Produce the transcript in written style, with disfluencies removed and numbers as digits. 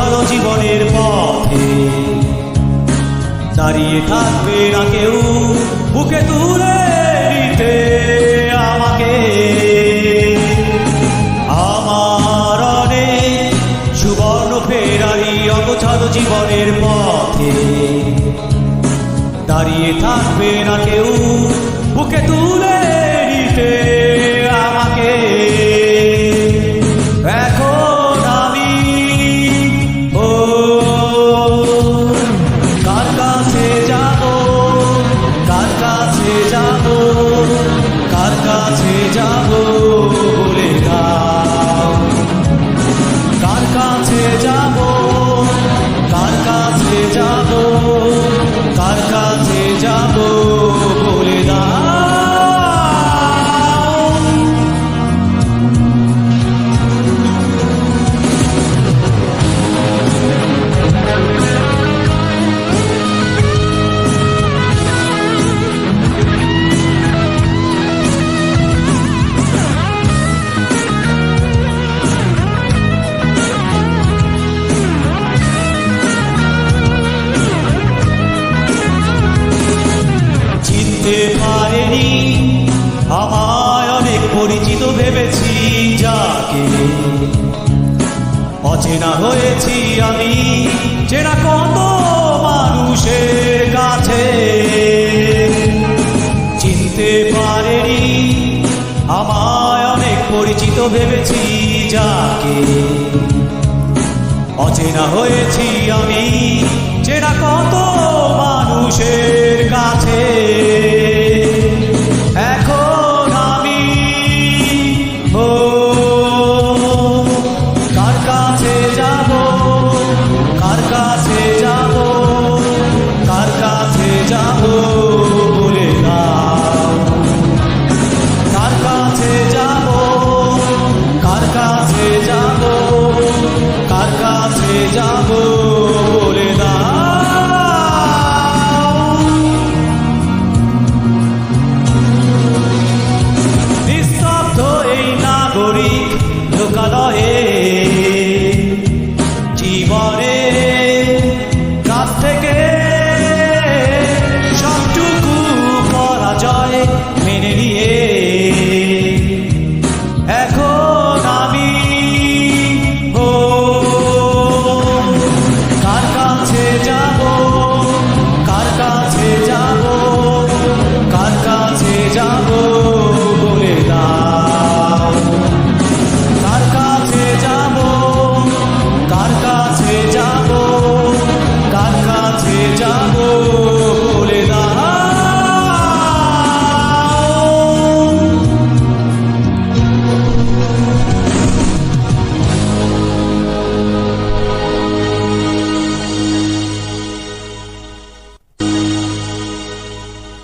অগোছালো জীবনের পথে দাঁড়িয়ে থাকবে না কেউ বুকে তুলে নিতে আমাকে। আমার অনেক সুবর্ণ ফেরারি অগোছালো জীবনের পথে দাঁড়িয়ে থাকবে না কেউ বুকে তুলে নিতে আমাকে। এখন আমি কার কাছে যাব, কার কাছে যাব, কার কাছে যাব বলে দাও। কার কাছে যাব, কার কাছে যাব, কার কাছে যাব বলে দাও। চিনতে পারেনি আমায় অনেক পরিচিত ভেবেছি যাকে, অচেনা হয়েছি আমি চেনা কত মানুষের কাছে। চিনতে পারেনি আমায় অনেক পরিচিত ভেবেছি যাকে, অচেনা হয়েছি আমি চেনা কত মানুষের কাছে। এখন আমি কার কাছে যাব, কার কাছে যাব, কার কাছে যাব বলে দাও। কার কাছে যাব, কার কাছে যাব, কার কাছে যাব বলে দাও। নিস্তব্ধ এই নাগরিক লোকালয়ে জীবনে কাছ থেকে সবটুকু পরাজয় মেনে নিয়ে এখন আমি কার কাছে যাব, কার কাছে যাব, কার কাছে যাব